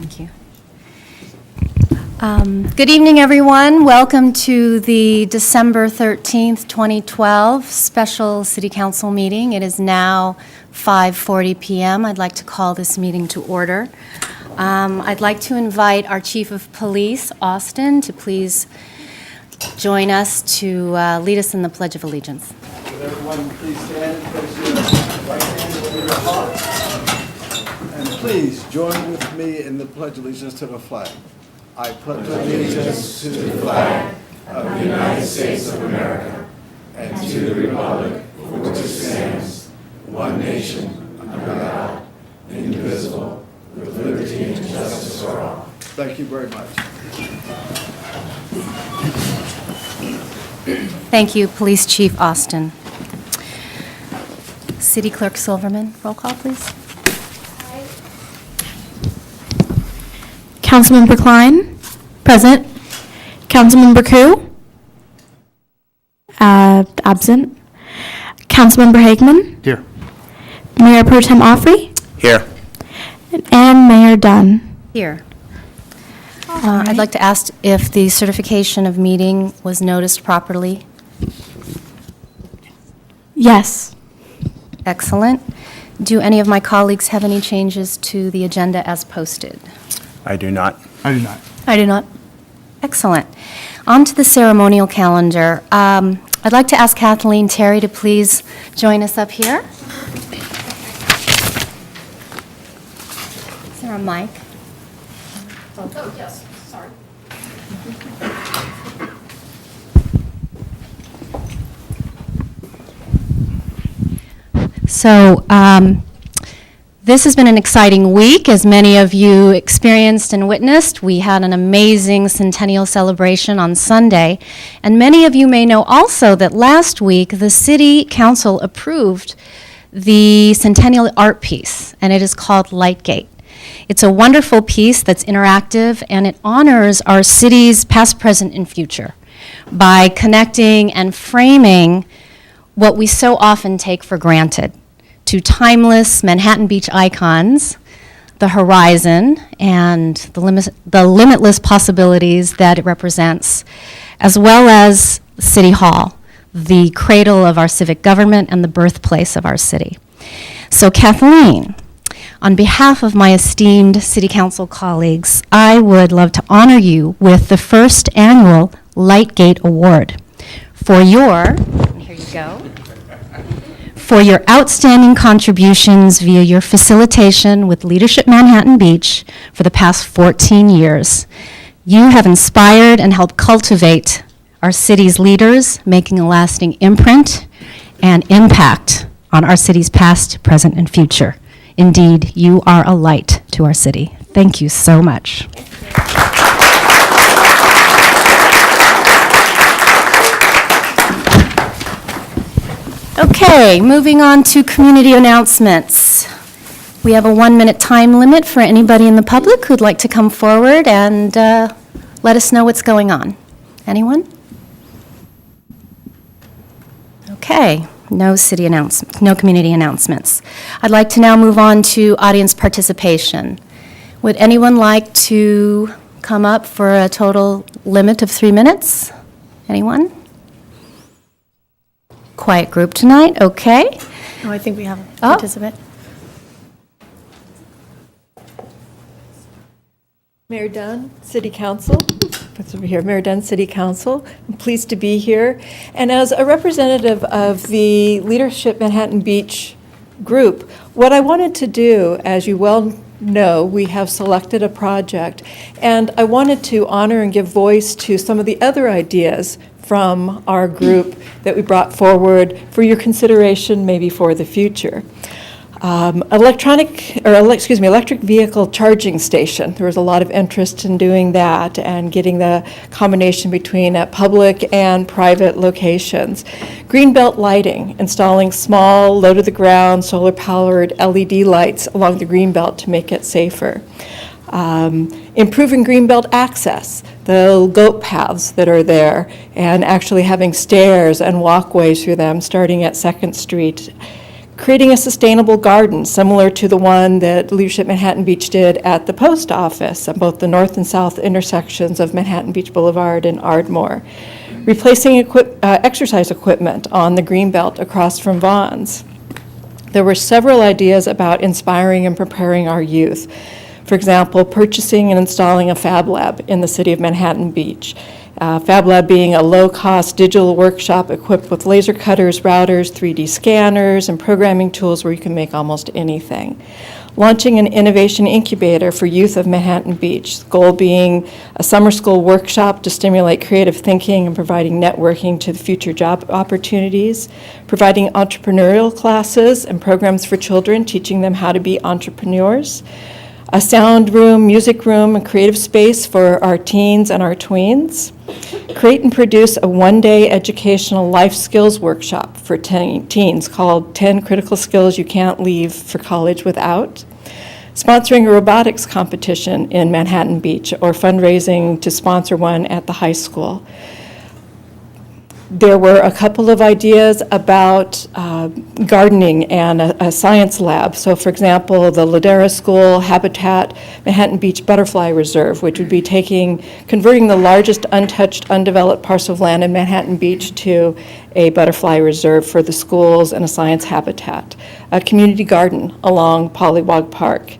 Thank you. Good evening, everyone. Welcome to the December 13th, 2012 special City Council meeting. It is now 5:40 p.m. I'd like to call this meeting to order. I'd like to invite our Chief of Police, Austin, to please join us to lead us in the Pledge of Allegiance. Would everyone please stand and place your right hand over your heart? And please join with me in the Pledge of Allegiance to the flag. I pledge allegiance to the flag of the United States of America and to the republic for which it stands, one nation, under God, indivisible, with liberty and justice for all. Thank you very much. Thank you, Police Chief Austin. City Clerk Silverman, roll call, please. Councilmember Klein, present. Councilmember Koo, absent. Councilmember Hagman. Here. Mayor Pro Tem Offrey. Here. And Mayor Dunn. Here. I'd like to ask if the certification of meeting was noticed properly. Yes. Excellent. Do any of my colleagues have any changes to the agenda as posted? I do not. I do not. I do not. Excellent. On to the ceremonial calendar. I'd like to ask Kathleen Terry to please join us up here. Is there a mic? Oh, yes, sorry. So, this has been an exciting week, as many of you experienced and witnessed. We had an amazing centennial celebration on Sunday, and many of you may know also that last week the City Council approved the centennial art piece, and it is called Lightgate. It's a wonderful piece that's interactive, and it honors our city's past, present, and future by connecting and framing what we so often take for granted to timeless Manhattan Beach icons, the horizon, and the limitless possibilities that it represents, as well as City Hall, the cradle of our civic government and the birthplace of our city. So Kathleen, on behalf of my esteemed City Council colleagues, I would love to honor you with the first annual Lightgate Award for your, and here you go, for your outstanding contributions via your facilitation with Leadership Manhattan Beach for the past 14 years. You have inspired and helped cultivate our city's leaders, making a lasting imprint and impact on our city's past, present, and future. Indeed, you are a light to our city. Thank you so much. Okay, moving on to community announcements. We have a 1-minute time limit for anybody in the public who'd like to come forward and let us know what's going on. Anyone? Okay, no community announcements. I'd like to now move on to audience participation. Would anyone like to come up for a total limit of 3 minutes? Anyone? Quiet group tonight, okay. Oh, I think we have a participant. Mayor Dunn, City Council. That's over here. Mayor Dunn, City Council. I'm pleased to be here. And as a representative of the Leadership Manhattan Beach group, what I wanted to do, as you well know, we have selected a project, and I wanted to honor and give voice to some of the other ideas from our group that we brought forward for your consideration, maybe for the future. Electric vehicle charging station. There was a lot of interest in doing that and getting the combination between public and private locations. Greenbelt lighting, installing small, low-to-the-ground, solar-powered LED lights along the greenbelt to make it safer. Improving greenbelt access, the goat paths that are there, and actually having stairs and walkways through them starting at 2nd Street. creating a sustainable garden similar to the one that Leadership Manhattan Beach did at the post office at both the north and south intersections of Manhattan Beach Boulevard and Ardmore, replacing exercise equipment on the Greenbelt across from Vaughn's. There were several ideas about inspiring and preparing our youth. For example, purchasing and installing a Fab Lab in the city of Manhattan Beach. Fab Lab being a low-cost digital workshop equipped with laser cutters, routers, 3D scanners, and programming tools where you can make almost anything. Launching an innovation incubator for youth of Manhattan Beach, the goal being a summer school workshop to stimulate creative thinking and providing networking to the future job opportunities, providing entrepreneurial classes and programs for children, teaching them how to be entrepreneurs, a sound room, music room, and creative space for our teens and our tweens. Create and produce a one-day educational life skills workshop for teens called 10 Critical Skills You Can't Leave for College Without. Sponsoring a robotics competition in Manhattan Beach or fundraising to sponsor one at the high school. There were a couple of ideas about gardening and a science lab. So, for example, the Ladera School Habitat Manhattan Beach Butterfly Reserve, which would be converting the largest untouched, undeveloped parcel of land in Manhattan Beach to a butterfly reserve for the schools and a science habitat. A community garden along Pollywog Park.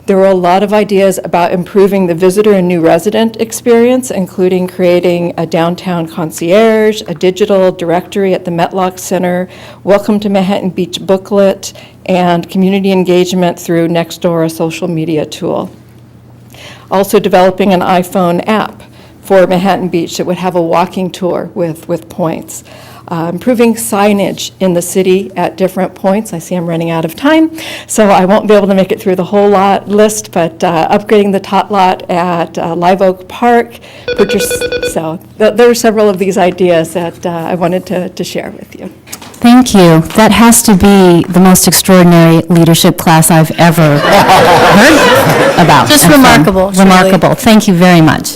There were a lot of ideas about improving the visitor and new resident experience, including creating a downtown concierge, a digital directory at the Metlock Center, Welcome to Manhattan Beach booklet, and community engagement through Nextdoor, a social media tool. Also developing an iPhone app for Manhattan Beach that would have a walking tour with points. Improving signage in the city at different points. I see I'm running out of time, so I won't be able to make it through the whole list, but upgrading the tot lot at Live Oak Park. So there are several of these ideas that I wanted to share with you. Thank you. That has to be the most extraordinary leadership class I've ever heard about. Just and from. remarkable, truly. Remarkable. Thank you very much.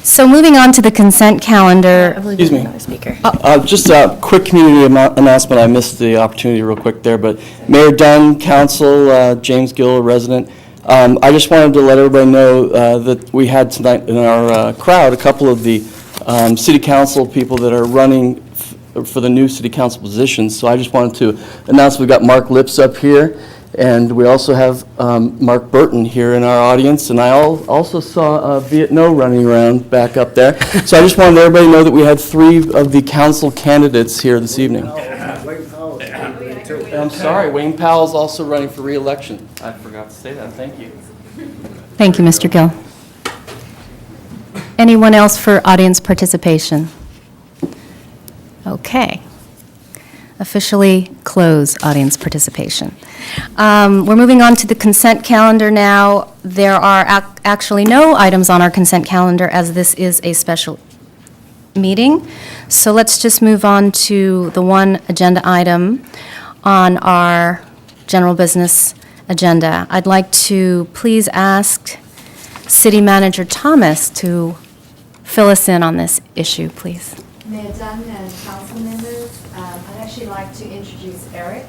So moving on to the consent calendar. Excuse me. Speaker. Just a quick community announcement. I missed the opportunity real quick there, but Mayor Dunn, Council, James Gill, a resident. I just wanted to let everybody know that we had tonight in our crowd a couple of the city council people that are running for the new city council positions. So I just wanted to announce we've got Mark Lips up here, and we also have Mark Burton here in our audience, and I also saw Vietno running around back up there. So I just wanted everybody to know that we had 3 of the council candidates here this evening. I'm sorry, Wayne Powell's also running for re-election. I forgot to say that. Thank you. Thank you, Mr. Gill. Anyone else for audience participation? Okay. Officially close audience participation. We're moving on to the consent calendar now. There are actually no items on our consent calendar as this is a special meeting. So let's just move on to the one agenda item on our general business agenda. I'd like to please ask City Manager Thomas to fill us in on this issue, please. Mayor Dunn and council members, I'd actually like to introduce Eric,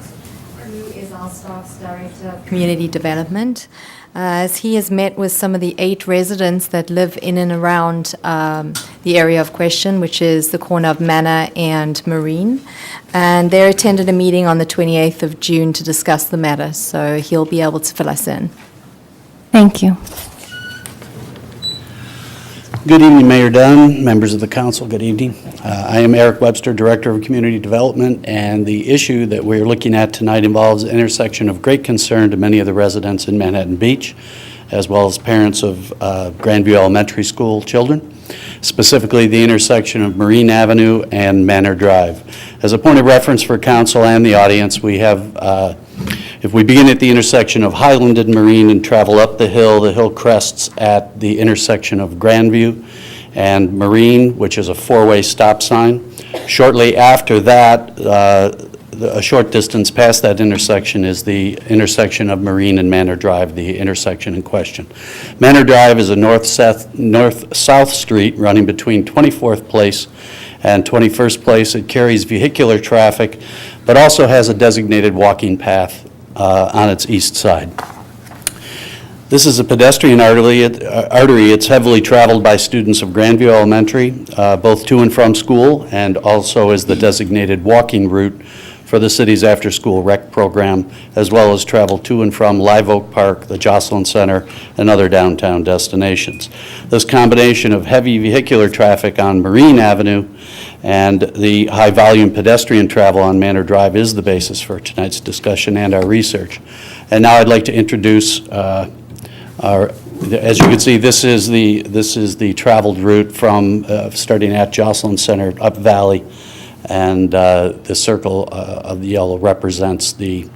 who is our staff's Director of Community Development. As he has met with some of the 8 residents that live in and around the area of question, which is the corner of Manor and Marine. And they attended a meeting on the 28th of June to discuss the matter, so he'll be able to fill us in. Thank you. Good evening, Mayor Dunn, members of the council, good evening. I am Eric Webster, Director of Community Development, and the issue that we're looking at tonight involves an intersection of great concern to many of the residents in Manhattan Beach, as well as parents of Grandview Elementary School children, specifically the intersection of Marine Avenue and Manor Drive. As a point of reference for council and the audience, we have if we begin at the intersection of Highland and Marine and travel up the hill crests at the intersection of Grandview and Marine, which is a 4-way stop sign. Shortly after that, a short distance past that intersection is the intersection of Marine and Manor Drive, the intersection in question. Manor Drive is a north-south street running between 24th Place and 21st Place. It carries vehicular traffic but also has a designated walking path on its east side. This is a pedestrian artery. It's heavily traveled by students of Grandview Elementary, both to and from school, and also is the designated walking route for the city's after-school rec program, as well as travel to and from Live Oak Park, the Jocelyn Center, and other downtown destinations. This combination of heavy vehicular traffic on Marine Avenue and the high-volume pedestrian travel on Manor Drive is the basis for tonight's discussion and our research. And now I'd like to introduce as you can see, this is the traveled route from starting at Jocelyn Center up Valley, and the circle of the yellow represents the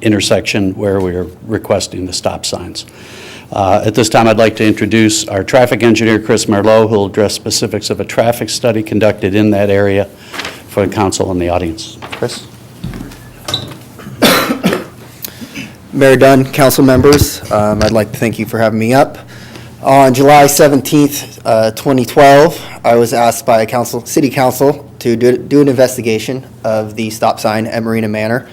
intersection where we are requesting the stop signs. At this time, I'd like to introduce our traffic engineer, Chris Merlot, who will address specifics of a traffic study conducted in that area for the council and the audience. Chris? Mayor Dunn, council members, I'd like to thank you for having me up. On July 17th, 2012, I was asked by City Council to do an investigation of the stop sign at Marina Manor.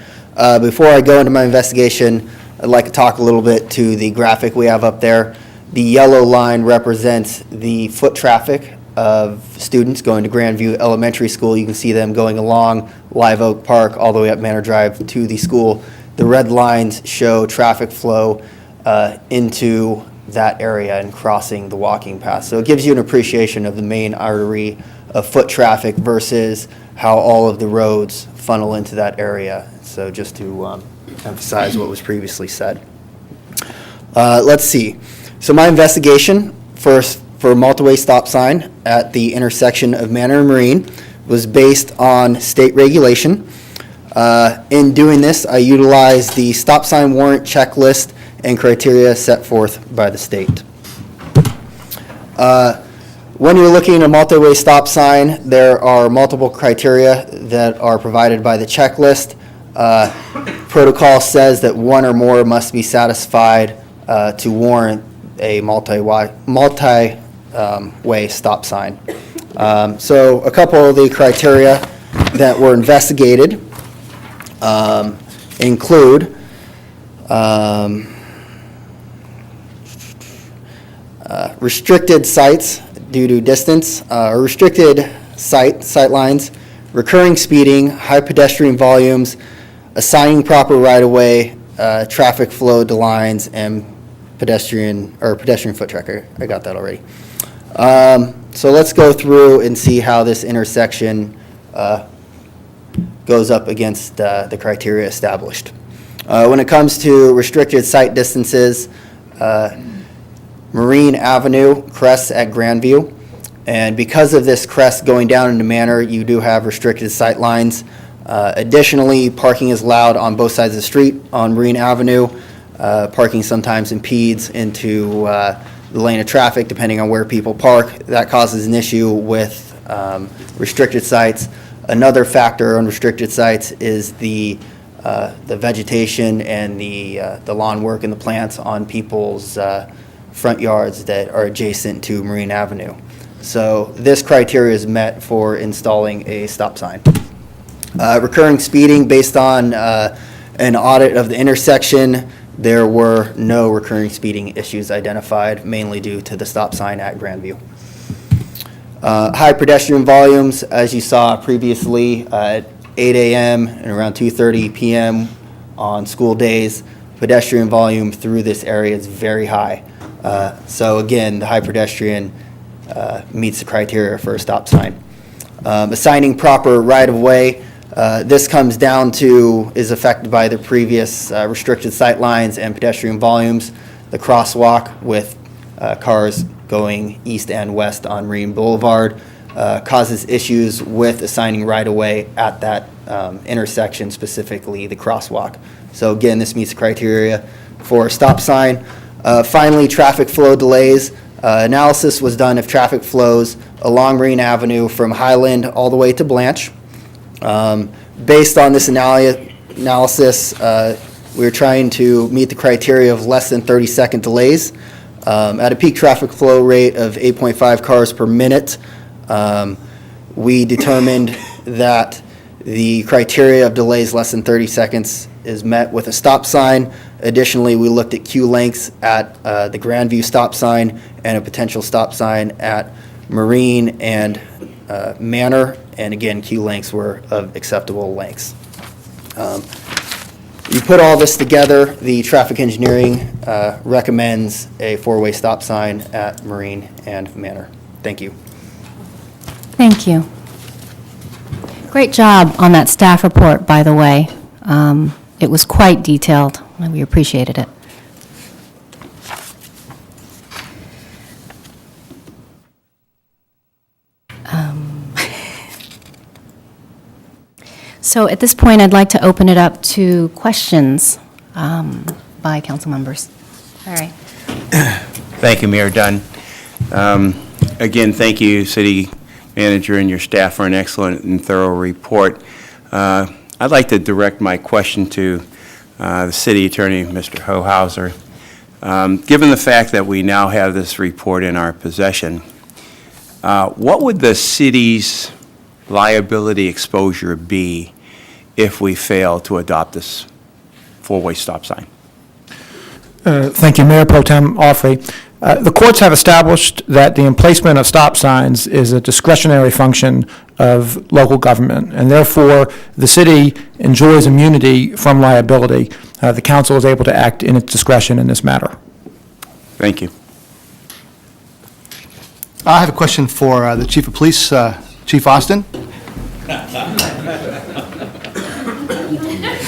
Before I go into my investigation, I'd like to talk a little bit to the graphic we have up there. The yellow line represents the foot traffic of students going to Grandview Elementary School. You can see them going along Live Oak Park all the way up Manor Drive to the school. The red lines show traffic flow into that area and crossing the walking path. So it gives you an appreciation of the main artery of foot traffic versus how all of the roads funnel into that area. So just to emphasize what was previously said. Let's see. So my investigation for a multi-way stop sign at the intersection of Manor and Marine was based on state regulation. In doing this, I utilized the stop sign warrant checklist and criteria set forth by the state. When you're looking at a multi-way stop sign, there are multiple criteria that are provided by the checklist. Protocol says that one or more must be satisfied to warrant a multi-way stop sign. So a couple of the criteria that were investigated include restricted sites due to distance, or restricted sight lines, recurring speeding, high pedestrian volumes, assigning proper right-of-way, traffic flow to lines, and pedestrian foot traffic. I got that already. So let's go through and see how this intersection goes up against the criteria established. When it comes to restricted sight distances, Marine Avenue crests at Grandview, and because of this crest going down into Manor, you do have restricted sight lines. Additionally, parking is allowed on both sides of the street on Marine Avenue. Parking sometimes impedes into the lane of traffic depending on where people park. That causes an issue with restricted sites. Another factor on restricted sites is the vegetation and the lawn work and the plants on people's front yards that are adjacent to Marine Avenue. So this criteria is met for installing a stop sign. Recurring speeding, based on an audit of the intersection, there were no recurring speeding issues identified, mainly due to the stop sign at Grandview. High pedestrian volumes, as you saw previously, at 8 a.m. and around 2:30 p.m. on school days, pedestrian volume through this area is very high. So again, the high pedestrian meets the criteria for a stop sign. Assigning proper right-of-way, this comes down to, is affected by the previous restricted sight lines and pedestrian volumes. The crosswalk with cars going east and west on Marine Boulevard causes issues with assigning right-of-way at that intersection, specifically the crosswalk. So again, this meets the criteria for a stop sign. Finally, traffic flow delays. Analysis was done of traffic flows along Marine Avenue from Highland all the way to Blanche. Based on this analysis, we were trying to meet the criteria of less than 30-second delays. At a peak traffic flow rate of 8.5 cars per minute, we determined that The criteria of delays less than 30 seconds is met with a stop sign. Additionally, we looked at queue lengths at the Grandview stop sign and a potential stop sign at Marine and Manor, and again, queue lengths were of acceptable lengths. You put all this together, the traffic engineering recommends a four-way stop sign at Marine and Manor. Thank you. Thank you. Great job on that staff report, by the way. It was quite detailed, and we appreciated it. So at this point, I'd like to open it up to questions by council members. All right. Thank you, Mayor Dunn. Again, thank you, City Manager and your staff, for an excellent and thorough report. I'd like to direct my question to the City Attorney, Mr. Hohauser. Given the fact that we now have this report in our possession, what would the city's liability exposure be if we fail to adopt this four-way stop sign? Thank you, Mayor Pro Tem Offrey. The courts have established that the emplacement of stop signs is a discretionary function of local government, and therefore the city enjoys immunity from liability. The council is able to act in its discretion in this matter. Thank you. I have a question for the Chief of Police, Chief Austin.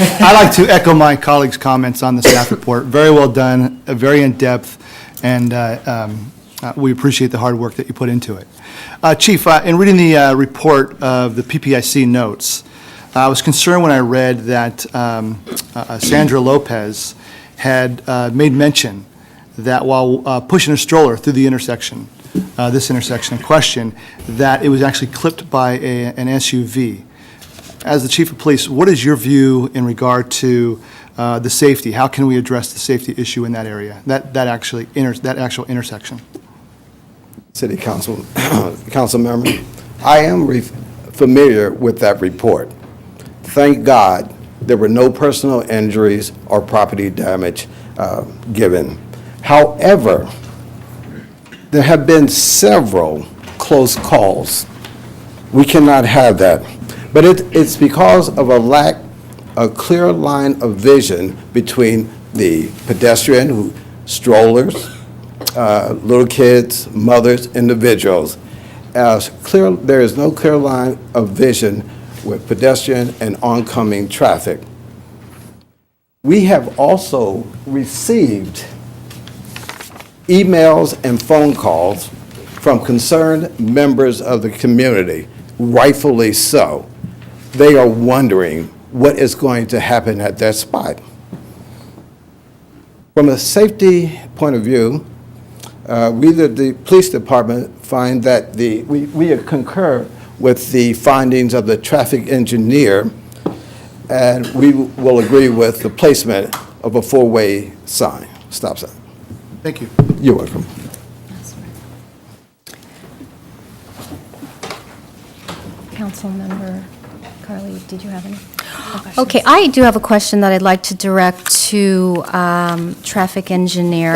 I'd like to echo my colleagues' comments on the staff report. Very well done, very in-depth, and we appreciate the hard work that you put into it. Chief, in reading the report of the PPIC notes, I was concerned when I read that Sandra Lopez had made mention that while pushing a stroller through the intersection, this intersection in question, that it was actually clipped by an SUV. As the Chief of Police, what is your view in regard to the safety? How can we address the safety issue in that area, that actual intersection? City Council, Council Member, I am familiar with that report. Thank God there were no personal injuries or property damage given. However, there have been several close calls. We cannot have that. But it's because of a clear line of vision between the pedestrian, strollers, little kids, mothers, individuals. There is no clear line of vision with pedestrian and oncoming traffic. We have also received emails and phone calls from concerned members of the community, rightfully so. They are wondering what is going to happen at that spot. From a safety point of view, we, the police department, find that we concur with the findings of the traffic engineer, and we will agree with the placement of a four-way sign, stop sign. Thank you. You're welcome. Councilmember Carly, did you have any? Okay, I do have a question that I'd like to direct to traffic engineer.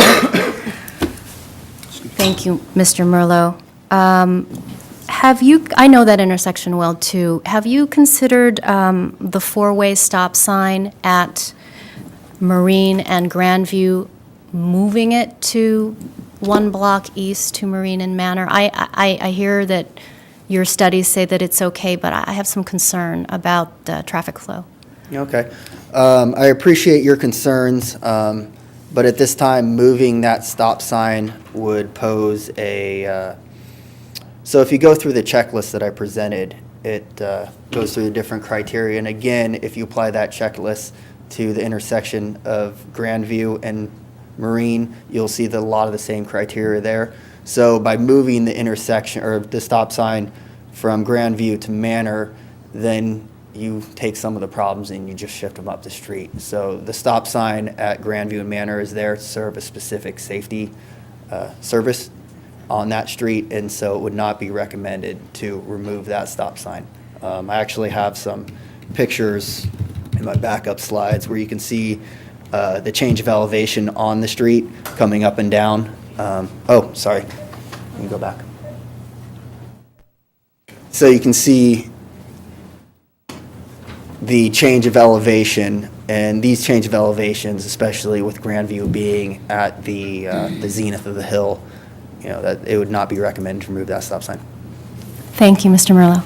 Thank you, Mr. Merlot. I know that intersection well too. Have you considered the four-way stop sign at Marine and Grandview, moving it to one block east to Marine and Manor? I hear that your studies say that it's okay, but I have some concern about the traffic flow. Okay. I appreciate your concerns, but at this time, moving that stop sign would pose a, so if you go through the checklist that I presented, it goes through the different criteria. And again, if you apply that checklist to the intersection of Grandview and Marine, you'll see that a lot of the same criteria there. So by moving the intersection or the stop sign from Grandview to Manor, then you take some of the problems and you just shift them up the street. So the stop sign at Grandview and Manor is there to serve a specific safety service on that street, and so it would not be recommended to remove that stop sign. I actually have some pictures in my backup slides where you can see the change of elevation on the street coming up and down. Sorry. Let me go back. So you can see the change of elevation, and these change of elevations, especially with Grandview being at the zenith of the hill, that it would not be recommended to remove that stop sign. Thank you, Mr. Merlo.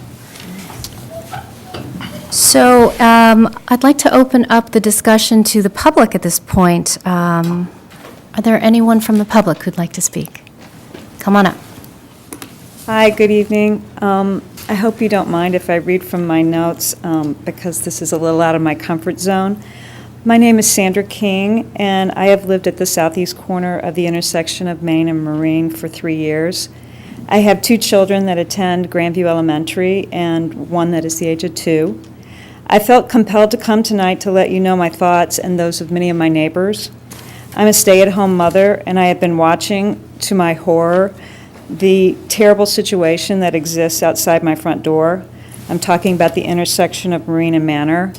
So I'd like to open up the discussion to the public at this point. Are there anyone from the public who'd like to speak? Come on up. Hi, good evening. I hope you don't mind if I read from my notes because this is a little out of my comfort zone. My name is Sandra King, and I have lived at the southeast corner of the intersection of Main and Marine for 3 years. I have 2 children that attend Grandview Elementary and one that is the age of 2. I felt compelled to come tonight to let you know my thoughts and those of many of my neighbors. I'm a stay-at-home mother, and I have been watching, to my horror, the terrible situation that exists outside my front door. I'm talking about the intersection of Marine and Manor.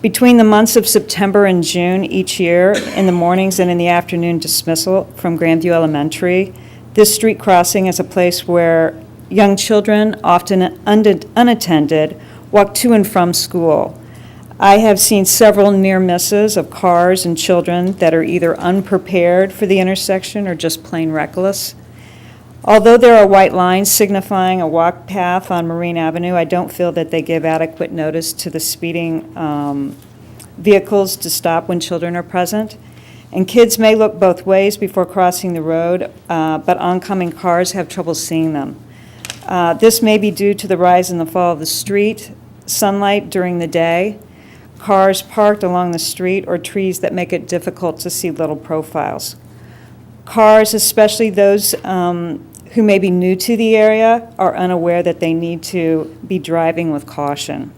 Between the months of September and June each year, in the mornings and in the afternoon dismissal from Grandview Elementary, this street crossing is a place where young children, often unattended, walk to and from school. I have seen several near misses of cars and children that are either unprepared for the intersection or just plain reckless. Although there are white lines signifying a walk path on Marine Avenue, I don't feel that they give adequate notice to the speeding vehicles to stop when children are present. And kids may look both ways before crossing the road, but oncoming cars have trouble seeing them. This may be due to the rise and the fall of the street, sunlight during the day, cars parked along the street, or trees that make it difficult to see little profiles. Cars, especially those who may be new to the area, are unaware that they need to be driving with caution.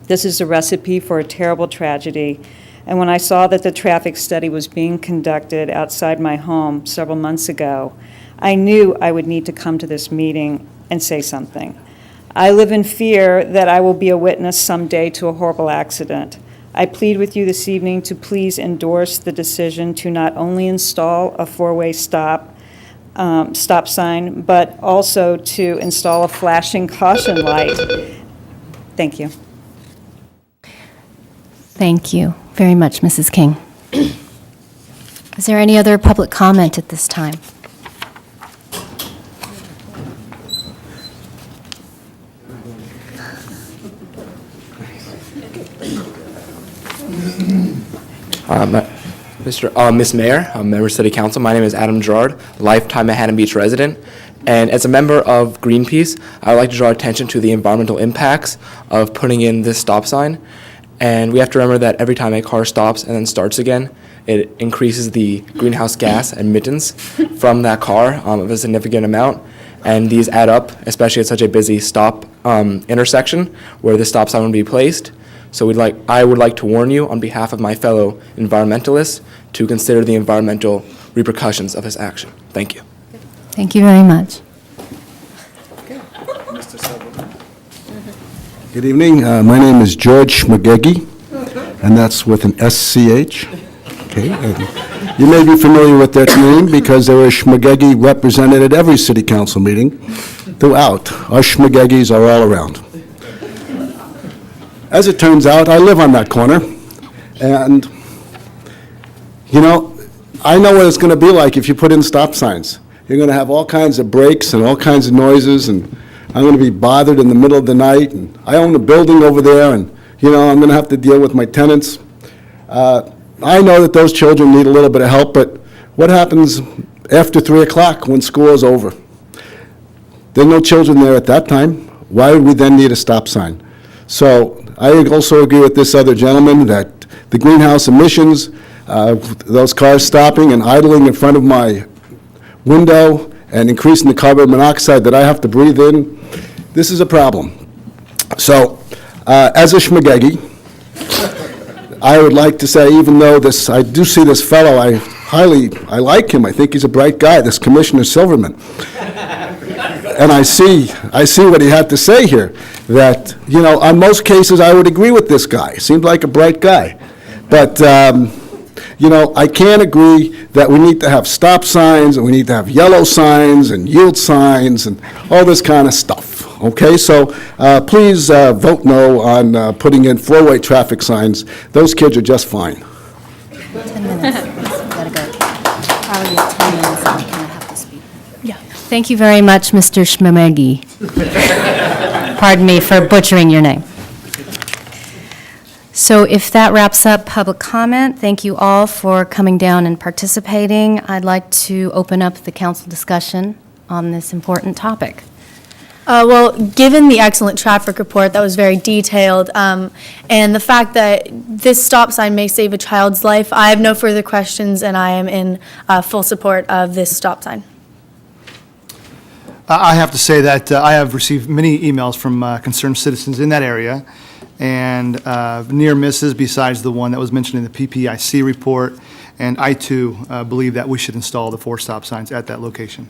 This is a recipe for a terrible tragedy, and when I saw that the traffic study was being conducted outside my home several months ago, I knew I would need to come to this meeting and say something. I live in fear that I will be a witness someday to a horrible accident. I plead with you this evening to please endorse the decision to not only install a 4-way stop sign, but also to install a flashing caution light. Thank you. Thank you very much, Mrs. King. Is there any other public comment at this time? Ms. Mayor, member of City Council, my name is Adam Gerard, lifetime Manhattan Beach resident, and as a member of Greenpeace, I would like to draw attention to the environmental impacts of putting in this stop sign. And we have to remember that every time a car stops and then starts again, it increases the greenhouse gas emissions from that car of a significant amount, and these add up, especially at such a busy stop intersection where the stop sign would be placed. So I would like to warn you on behalf of my fellow environmentalists to consider the environmental repercussions of this action. Thank you. Thank you very much. Mr. Sullivan. Good evening. My name is George Schmagegi, and that's with an SCH. Okay. And you may be familiar with that name because there were Schmagegi represented at every city council meeting throughout. Our Schmagegis are all around. As it turns out, I live on that corner, and, I know what it's going to be like if you put in stop signs. You're going to have all kinds of brakes and all kinds of noises, and I'm going to be bothered in the middle of the night, and I own a building over there, and, I'm going to have to deal with my tenants. I know that those children need a little bit of help, but what happens after 3 o'clock when school is over? There are no children there at that time. Why would we then need a stop sign? So I also agree with this other gentleman that the greenhouse emissions, those cars stopping and idling in front of my window and increasing the carbon monoxide that I have to breathe in, this is a problem. So as a Schmagegi, I would like to say, even though I do see this fellow, I like him. I think he's a bright guy, this Commissioner Silverman. and I see what he had to say here, that, you know, on most cases, I would agree with this guy. Seemed like a bright guy. But, you know, I can't agree that we need to have stop signs, and we need to have yellow signs, and yield signs, and all this kind of stuff, okay? So please vote no on putting in four-way traffic signs. Those kids are just fine. 10 minutes. Gotta go. Probably 10 minutes, and we kind of have to speak. Yeah. Thank you very much, Mr. Shmemegi. Pardon me for butchering your name. So if that wraps up public comment, thank you all for coming down and participating. I'd like to open up the council discussion on this important topic. Well, given the excellent traffic report that was very detailed, and the fact that this stop sign may save a child's life, I have no further questions, and I am in full support of this stop sign. I have to say that I have received many emails from concerned citizens in that area, and near misses besides the one that was mentioned in the PPIC report, and I too believe that we should install the 4 stop signs at that location.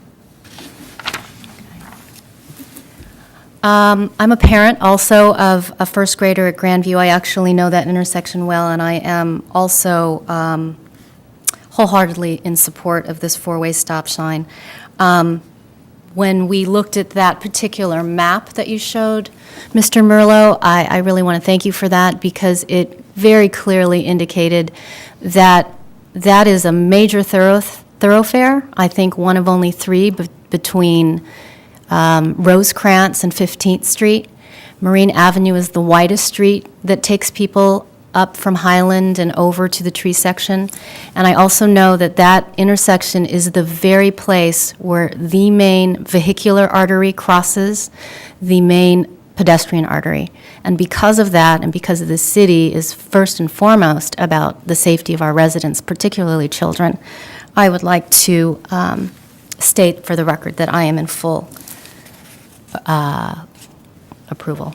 I'm a parent also of a first grader at Grandview. I actually know that intersection well, and I am also wholeheartedly in support of this 4-way stop sign. When we looked at that particular map that you showed, Mr. Merlot, I really want to thank you for that, because it very clearly indicated that that is a major thoroughfare, I think one of only 3 between Rosecrans and 15th Street. Marine Avenue is the widest street that takes people up from Highland and over to the tree section. And I also know that that intersection is the very place where the main vehicular artery crosses the main pedestrian artery. And because of that, and because of the city is first and foremost about the safety of our residents, particularly children, I would like to state for the record that I am in full approval.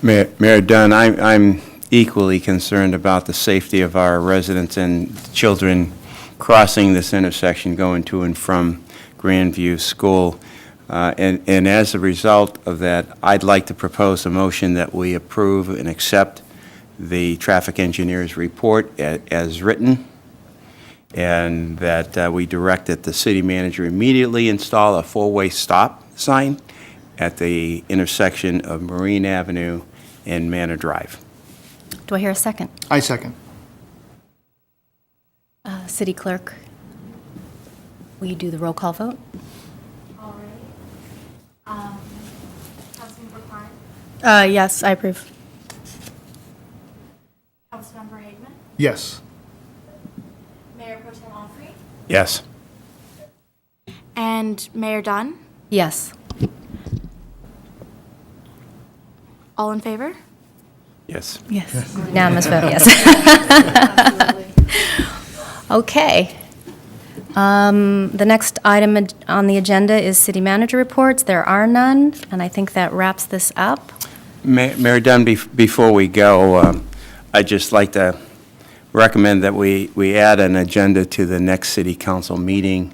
Mayor Dunn, I'm equally concerned about the safety of our residents and children crossing this intersection going to and from Grandview School. And as a result of that, I'd like to propose a motion that we approve and accept the traffic engineer's report as written, and that we direct that the city manager immediately install a 4-way stop sign at the intersection of Marine Avenue and Manor Drive. Do I hear a second? I second. City Clerk, will you do the roll call vote? All right. Councilmember Klein? Yes, I approve. Councilmember Hagman? Yes. Mayor Pro Tem Alfrey? Yes. And Mayor Dunn? Yes. All in favor? Yes. Yes. Unanimous vote, yes. Okay. The next item on the agenda is city manager reports. There are none, and I think that wraps this up. Mayor Dunn, before we go, I'd just like to recommend that we add an agenda to the next city council meeting.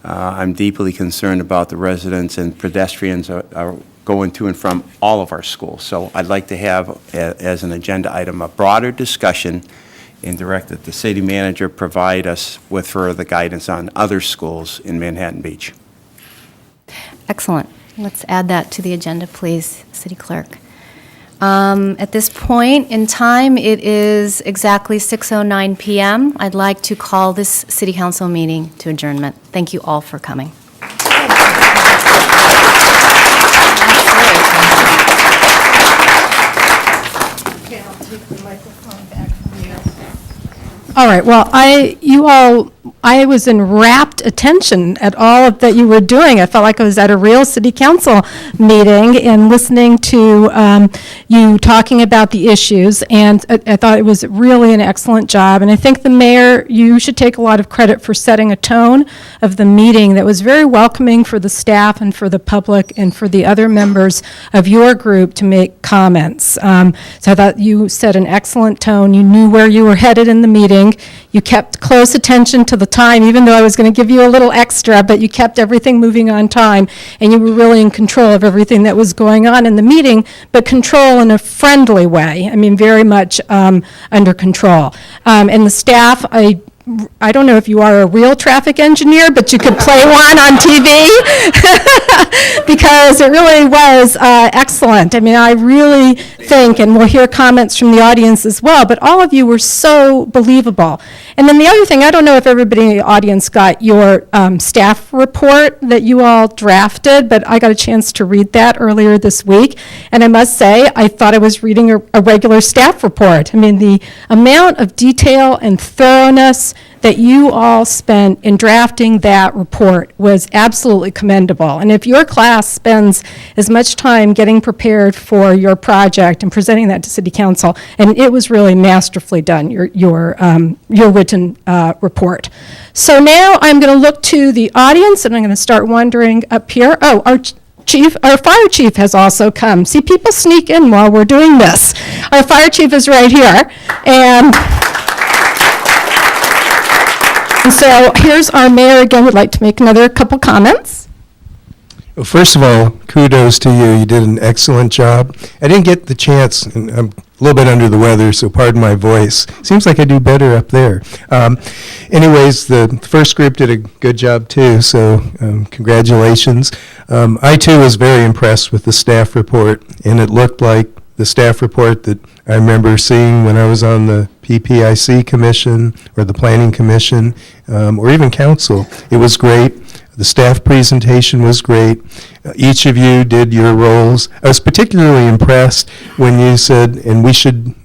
I'm deeply concerned about the residents and pedestrians are going to and from all of our schools. So I'd like to have, as an agenda item, a broader discussion and direct that the city manager provide us with further guidance on other schools in Manhattan Beach. Excellent. Let's add that to the agenda, please, City Clerk. At this point in time, it is exactly 6:09 p.m. I'd like to call this City Council meeting to adjournment. Thank you all for coming. Okay, I'll take the microphone back from you. All right, well, I was in rapt attention at all that you were doing. I felt like I was at a real city council meeting and listening to you talking about the issues, and I thought it was really an excellent job. And I think the mayor, you should take a lot of credit for setting a tone of the meeting that was very welcoming for the staff and for the public and for the other members of your group to make comments. So I thought you set an excellent tone. You knew where you were headed in the meeting, meeting. You kept close attention to the time, even though I was going to give you a little extra, but you kept everything moving on time, and you were really in control of everything that was going on in the meeting, but control in a friendly way. I mean, very much under control. And the staff, I don't know if you are a real traffic engineer, but you could play one on TV because it really was excellent. I mean, I really think, and we'll hear comments from the audience as well, but all of you were so believable. And then the other thing, I don't know if everybody in the audience got your staff report that you all drafted, but I got a chance to read that earlier this week. And I must say, I thought I was reading a regular staff report. I mean, the amount of detail and thoroughness that you all spent in drafting that report was absolutely commendable. And if your class spends as much time getting prepared for your project and presenting that to City Council, and it was really masterfully done, your written report. So now I'm going to look to the audience, and I'm going to start wondering up here. Oh, our fire chief has also come. See, people sneak in while we're doing this. Our fire chief is right here, and so here's our mayor again. Would like to make another couple comments. Well, first of all, kudos to you. You did an excellent job. I didn't get the chance, and I'm a little bit under the weather, so pardon my voice. Seems like I do better up there. Anyways, the first group did a good job too, so congratulations. I too was very impressed with the staff report, and it looked like the staff report that I remember seeing when I was on the PPIC commission or the planning commission or even council. It was great. The staff presentation was great. Each of you did your roles. I was particularly impressed when you said, and we should,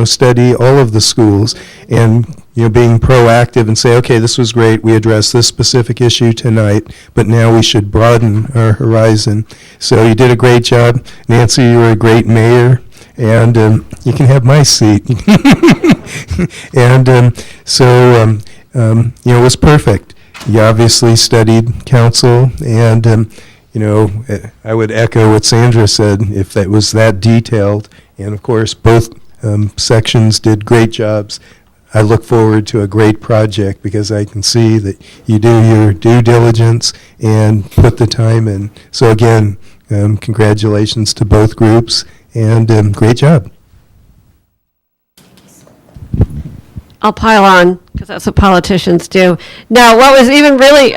study all of the schools and, being proactive and say, okay, this was great. We addressed this specific issue tonight, but now we should broaden our horizon. So you did a great job. Nancy, you were a great mayor, and you can have my seat. And it was perfect. You obviously studied council, and, I would echo what Sandra said, if that was that detailed. And of course, both sections did great jobs. I look forward to a great project because I can see that you do your due diligence and put the time in. So again, congratulations to both groups, and great job. I'll pile on, because that's what politicians do. Now, what was even really,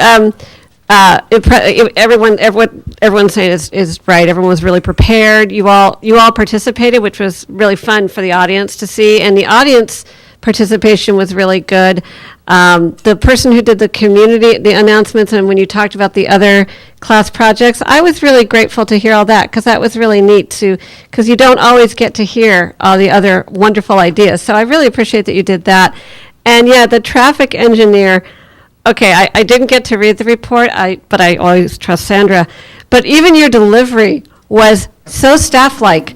everyone's saying is right. Everyone was really prepared. You all participated, which was really fun for the audience to see, and the audience participation was really good. The person who did the announcements, and when you talked about the other class projects, I was really grateful to hear all that, because that was really neat because you don't always get to hear all the other wonderful ideas. So I really appreciate that you did that. And yeah, the traffic engineer, okay, I didn't get to read the report, but I always trust Sandra. But even your delivery was so staff-like.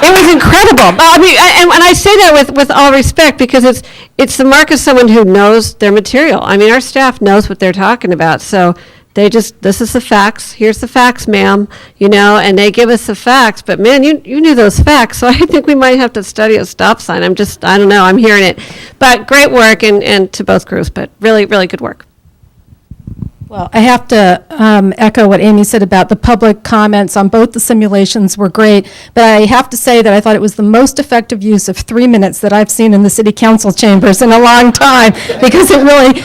It was incredible. But I mean, and I say that with all respect, because it's the mark of someone who knows their material. I mean, our staff knows what they're talking about, so this is the facts. Here's the facts, ma'am, and they give us the facts. But man, you knew those facts, so I think we might have to study a stop sign. I don't know, I'm hearing it. But great work, and to both groups, but really, really good work. Well, I have to echo what Amy said about the public comments on both the simulations were great, but I have to say that I thought it was the most effective use of 3 minutes that I've seen in the city council chambers in a long time, because it really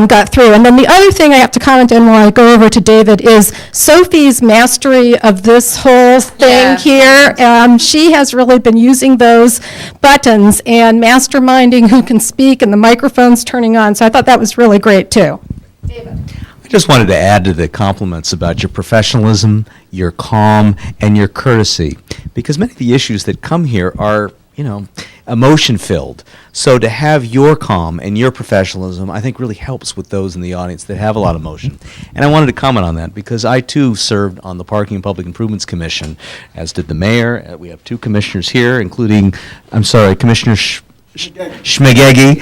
got through. And then the other thing I have to comment on while I go over to David is Sophie's mastery of this whole thing here. She has really been using those buttons and masterminding who can speak and the microphones turning on, so I thought that was really great too. David. I just wanted to add to the compliments about your professionalism, your calm, and your courtesy, because many of the issues that come here are, emotion-filled. So to have your calm and your professionalism, I think really helps with those in the audience that have a lot of emotion. And I wanted to comment on that because I, too, served on the Parking and Public Improvements Commission, as did the mayor. We have two commissioners here, including, Commissioner Schmegegi.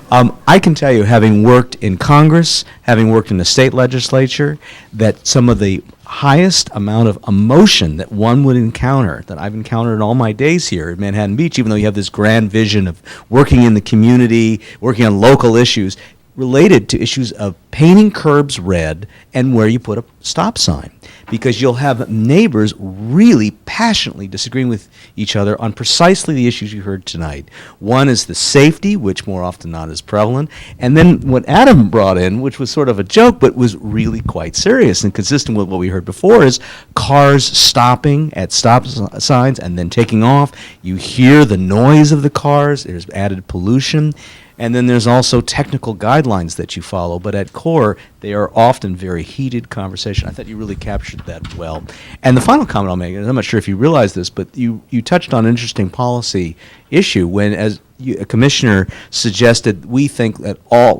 I can tell you, having worked in Congress, having worked in the state legislature, that some of the highest amount of emotion that one would encounter, that I've encountered in all my days here at Manhattan Beach, even though you have this grand vision of working in the community, working on local issues, related to issues of painting curbs red and where you put a stop sign. Because you'll have neighbors really passionately disagreeing with each other on precisely the issues you heard tonight. One is the safety, which more often than not is prevalent, and then what Adam brought in, which was sort of a joke, but was really quite serious and consistent with what we heard before, is cars stopping at stop signs and then taking off. You hear the noise of the cars, there's added pollution. And then there's also technical guidelines that you follow, but at core, they are often very heated conversation. I thought you really captured that well. And the final comment I'll make, and I'm not sure if you realize this, but you touched on an interesting policy issue when, as a commissioner suggested, we think that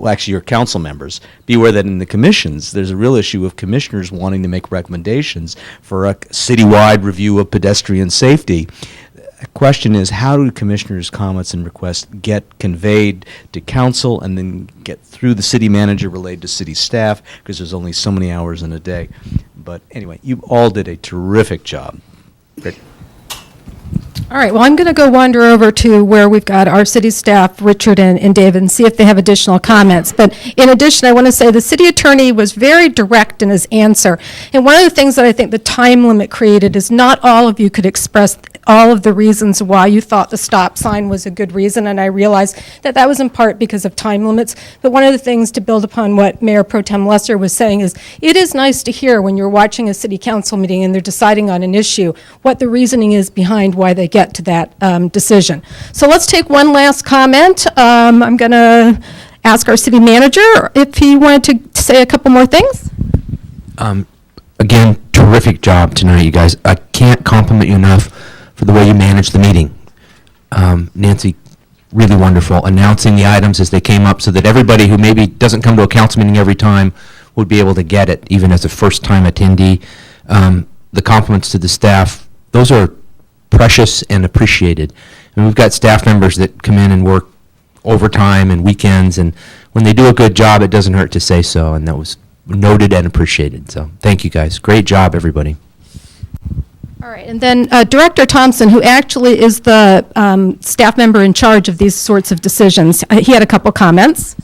actually your council members, be aware that in the commissions, there's a real issue of commissioners wanting to make recommendations for a citywide review of pedestrian safety. The question is, how do commissioners' comments and requests get conveyed to council and then get through the city manager related to city staff, because there's only so many hours in a day. But anyway, you all did a terrific job. Great. All right, well, I'm going to go wander over to where we've got our city staff, Richard and David, and see if they have additional comments. But in addition, I want to say the city attorney was very direct in his answer. And one of the things that I think the time limit created is not all of you could express all of the reasons why you thought the stop sign was a good reason, and I realize that that was in part because of time limits. But one of the things, to build upon what Mayor Pro Tem Lesser was saying, is it is nice to hear when you're watching a city council meeting and they're deciding on an issue what the reasoning is behind why they get to that decision. So let's take one last comment. I'm going to ask our city manager if he wanted to say a couple more things. Again, terrific job tonight, you guys. I can't compliment you enough for the way you managed the meeting. Nancy, really wonderful, announcing the items as they came up so that everybody who maybe doesn't come to a council meeting every time would be able to get it, even as a first-time attendee. The compliments to the staff, those are precious and appreciated. And we've got staff members that come in and work overtime and weekends, and when they do a good job, it doesn't hurt to say so, and that was noted and appreciated. So thank you, guys. Great job, everybody. All right, and then Director Thompson, who actually is the staff member in charge of these sorts of decisions, he had a couple comments.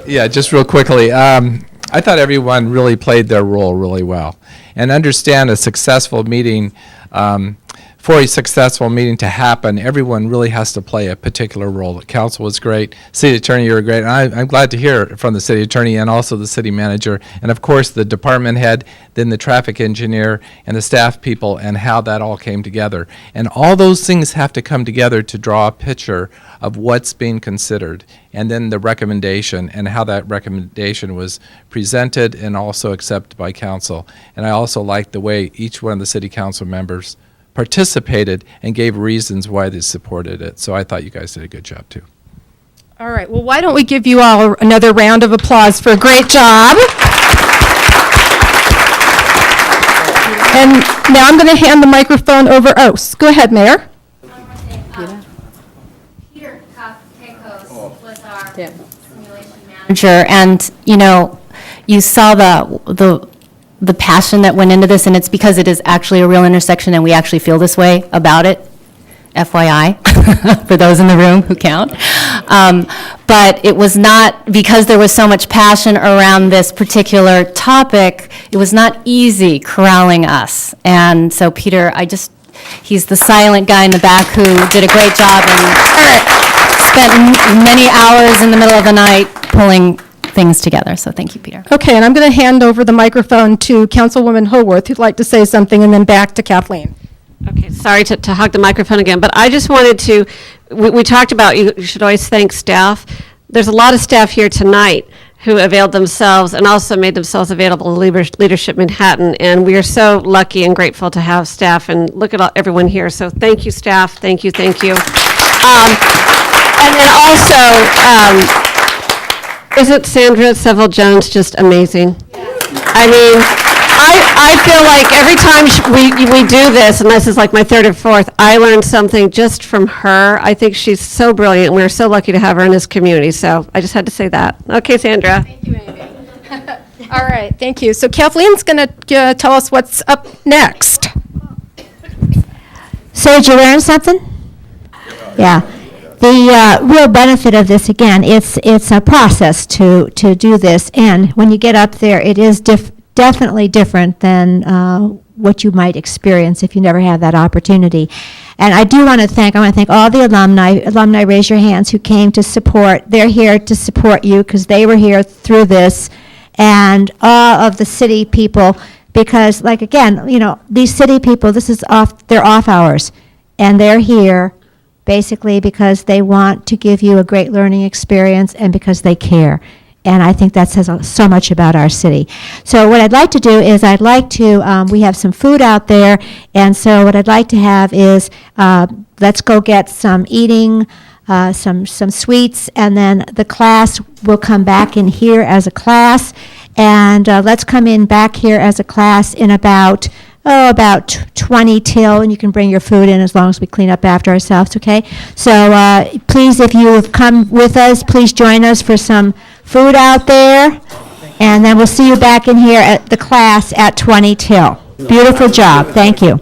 Yeah, just real quickly. I thought everyone really played their role really well. And understand a successful meeting, for a successful meeting to happen, everyone really has to play a particular role. The council was great. City attorney, you were great. And I'm glad to hear from the city attorney and also the city manager. And of course, the department head, then the traffic engineer, and the staff people, and how that all came together. And all those things have to come together to draw a picture of what's being considered. And then the recommendation and how that recommendation was presented and also accepted by council. And I also liked the way each one of the city council members participated and gave reasons why they supported it. So I thought you guys did a good job too. All right, well, why don't we give you all another round of applause for a great job. And now I'm going to hand the microphone over. Oh, go ahead, Mayor. Peter Kakos was our simulation manager, and you saw the passion that went into this, and it's because it is actually a real intersection, and we actually feel this way about it, FYI, for those in the room who count. But it was not, because there was so much passion around this particular topic, it was not easy corralling us. And so Peter, he's the silent guy in the back who did a great job and spent many hours in the middle of the night pulling things together. So thank you, Peter. Okay, and I'm going to hand over the microphone to Councilwoman Haworth, who'd like to say something, and then back to Kathleen. Okay, sorry to hug the microphone again, but I just wanted to, we talked about you should always thank staff. There's a lot of staff here tonight who availed themselves and also made themselves available to Leadership Manhattan, and we are so lucky and grateful to have staff, and look at everyone here. So thank you, staff. Thank you, thank you. And then also, isn't Sandra Seville Jones just amazing? I mean, I feel like every time we do this, and this is like my third or fourth, I learned something just from her. I think she's so brilliant. We're so lucky to have her in this community. So I just had to say that. Okay, Sandra. Thank you, Amy. All right, thank you. So Kathleen's going to tell us what's up next. Sage, you learned something? Yeah. The real benefit of this, again, it's a process to do this, and when you get up there, it is definitely different than what you might experience if you never have that opportunity. And I want to thank all the alumni, raise your hands, who came to support. They're here to support you because they were here through this, and all of the city people, because, like, again, these city people, they're off hours, and they're here basically because they want to give you a great learning experience and because they care. And I think that says so much about our city. So what I'd like to do is we have some food out there, and so what I'd like to have is let's go get some eating, some sweets, and then the class will come back in here as a class, and let's come in back here as a class in about 20 till, and you can bring your food in as long as we clean up after ourselves, okay? So please, if you have come with us, please join us for some food out there, and then we'll see you back in here at the class at 20 till. Beautiful job. Thank you.